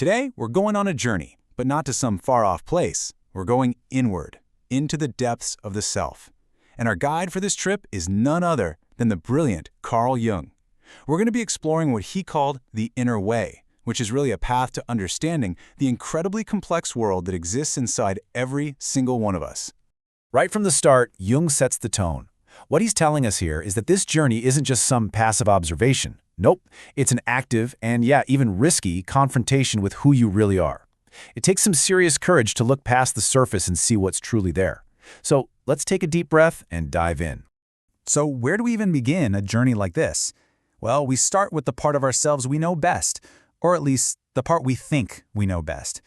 Today, we're going on a journey, but not to some far-off place. We're going inward, into the depths of the self. And our guide for this trip is none other than the brilliant Carl Jung. We're going to be exploring what he called the inner way, which is really a path to understanding the incredibly complex world that exists inside every single one of us. Right from the start, Jung sets the tone. What he's telling us here is that this journey isn't just some passive observation. Nope, it's an active and, even risky confrontation with who you really are. It takes some serious courage to look past the surface and see what's truly there. So let's take a deep breath and dive in. So where do we even begin a journey like this? Well, we start with the part of ourselves we know best, or at least the part we think we know best.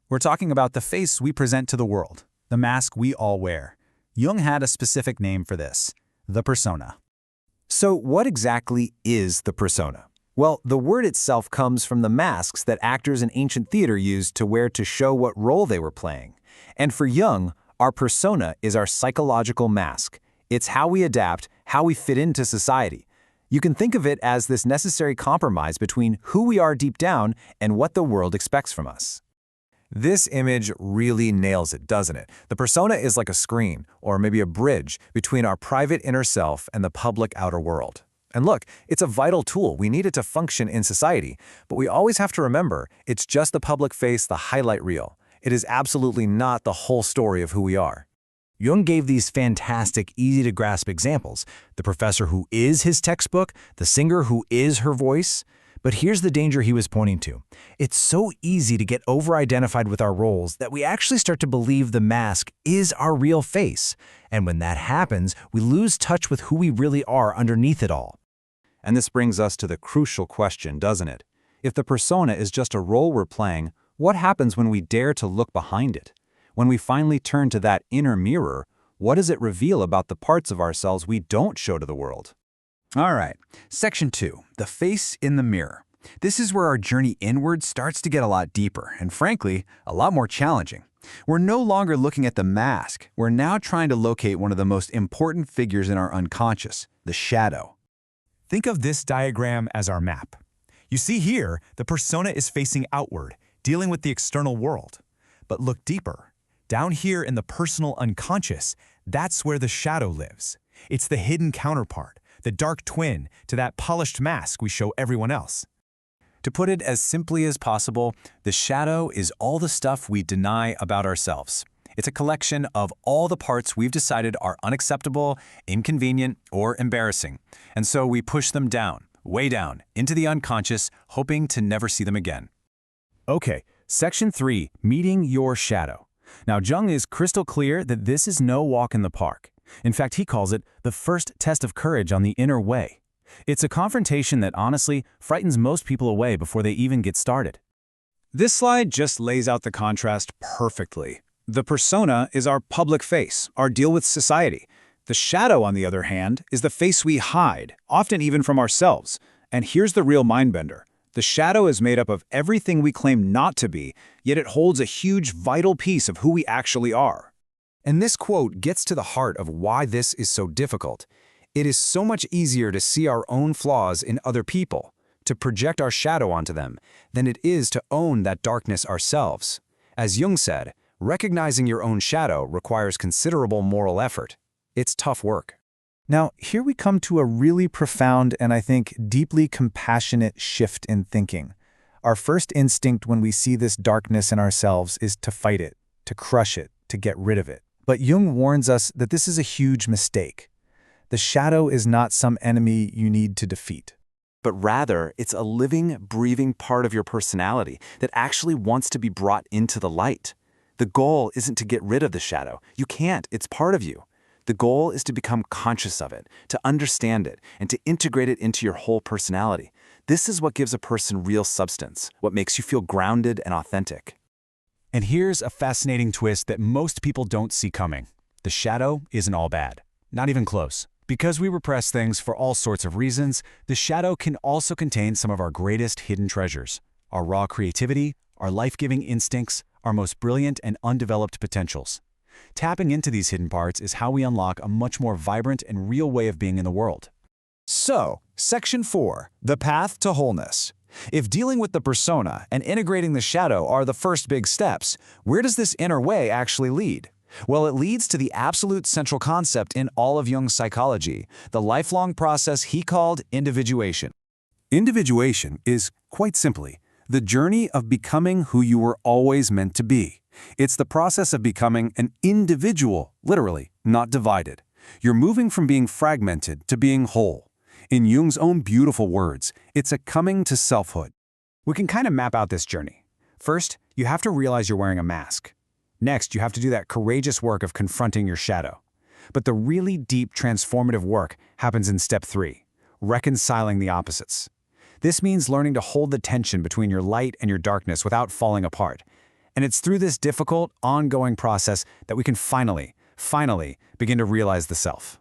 We're talking about the face we present to the world, the mask we all wear. Jung had a specific name for this: the persona. So what exactly is the persona? Well, the word itself comes from the masks that actors in ancient theater used to wear to show what role they were playing. And for Jung, our persona is our psychological mask. It's how we adapt, how we fit into society. You can think of it as this necessary compromise between who we are deep down and what the world expects from us. This image really nails it, doesn't it? The persona is like a screen, or maybe a bridge, between our private inner self and the public outer world. And look, it's a vital tool. We need it to function in society. But we always have to remember, it's just the public face, the highlight reel. It is absolutely not the whole story of who we are. Jung gave these fantastic, easy-to-grasp examples: the professor who is his textbook, the singer who is her voice. But here's the danger he was pointing to. It's so easy to get over-identified with our roles that we actually start to believe the mask is our real face. And when that happens, we lose touch with who we really are underneath it all. And this brings us to the crucial question, doesn't it? If the persona is just a role we're playing, what happens when we dare to look behind it? When we finally turn to that inner mirror, what does it reveal about the parts of ourselves we don't show to the world? All right, Section 2, the face in the mirror. This is where our journey inward starts to get a lot deeper and, frankly, a lot more challenging. We're no longer looking at the mask. We're now trying to locate one of the most important figures in our unconscious, the shadow. Think of this diagram as our map. You see here, the persona is facing outward, dealing with the external world. But look deeper. Down here in the personal unconscious, that's where the shadow lives. It's the hidden counterpart, the dark twin to that polished mask we show everyone else. To put it as simply as possible, the shadow is all the stuff we deny about ourselves. It's a collection of all the parts we've decided are unacceptable, inconvenient, or embarrassing. And so we push them down, way down, into the unconscious, hoping to never see them again. Okay, Section 3, meeting your shadow. Now, Jung is crystal clear that this is no walk in the park. In fact, he calls it the first test of courage on the inner way. It's a confrontation that honestly frightens most people away before they even get started. This slide just lays out the contrast perfectly. The persona is our public face, our deal with society. The shadow, on the other hand, is the face we hide, often even from ourselves. And here's the real mindbender. The shadow is made up of everything we claim not to be, yet it holds a huge, vital piece of who we actually are. And this quote gets to the heart of why this is so difficult. It is so much easier to see our own flaws in other people, to project our shadow onto them, than it is to own that darkness ourselves. As Jung said, recognizing your own shadow requires considerable moral effort. It's tough work. Now, here we come to a really profound and, I think, deeply compassionate shift in thinking. Our first instinct when we see this darkness in ourselves is to fight it, to crush it, to get rid of it. But Jung warns us that this is a huge mistake. The shadow is not some enemy you need to defeat, but rather it's a living, breathing part of your personality that actually wants to be brought into the light. The goal isn't to get rid of the shadow. You can't. It's part of you. The goal is to become conscious of it, to understand it, and to integrate it into your whole personality. This is what gives a person real substance, what makes you feel grounded and authentic. And here's a fascinating twist that most people don't see coming. The shadow isn't all bad. Not even close. Because we repress things for all sorts of reasons, the shadow can also contain some of our greatest hidden treasures. Our raw creativity, our life-giving instincts, our most brilliant and undeveloped potentials. Tapping into these hidden parts is how we unlock a much more vibrant and real way of being in the world. So, Section 4, the path to wholeness. If dealing with the persona and integrating the shadow are the first big steps, where does this inner way actually lead? Well, it leads to the absolute central concept in all of Jung's psychology, the lifelong process he called individuation. Individuation is, quite simply, the journey of becoming who you were always meant to be. It's the process of becoming an individual, literally, not divided. You're moving from being fragmented to being whole. In Jung's own beautiful words, it's a coming to selfhood. We can kind of map out this journey. First, you have to realize you're wearing a mask. Next, you have to do that courageous work of confronting your shadow. But the really deep, transformative work happens in step 3, reconciling the opposites. This means learning to hold the tension between your light and your darkness without falling apart. And it's through this difficult, ongoing process that we can finally begin to realize the self.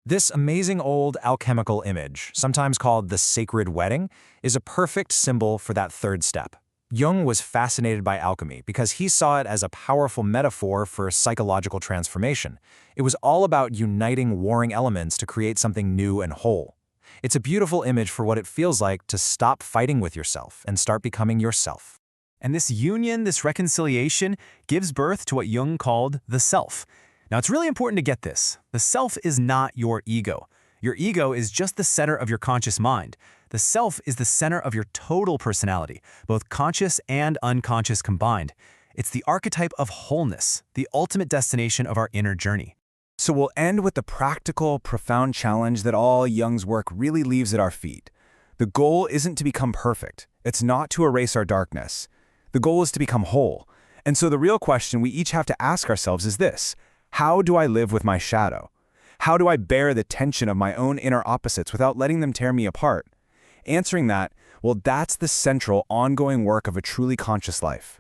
This amazing old alchemical image, sometimes called the sacred wedding, is a perfect symbol for that third step. Jung was fascinated by alchemy because he saw it as a powerful metaphor for psychological transformation. It was all about uniting warring elements to create something new and whole. It's a beautiful image for what it feels like to stop fighting with yourself and start becoming yourself. And this union, this reconciliation, gives birth to what Jung called the self. Now, it's really important to get this. The self is not your ego. Your ego is just the center of your conscious mind. The self is the center of your total personality, both conscious and unconscious combined. It's the archetype of wholeness, the ultimate destination of our inner journey. So we'll end with the practical, profound challenge that all Jung's work really leaves at our feet. The goal isn't to become perfect. It's not to erase our darkness. The goal is to become whole. And so the real question we each have to ask ourselves is this: how do I live with my shadow? How do I bear the tension of my own inner opposites without letting them tear me apart? Answering that, well, that's the central, ongoing work of a truly conscious life.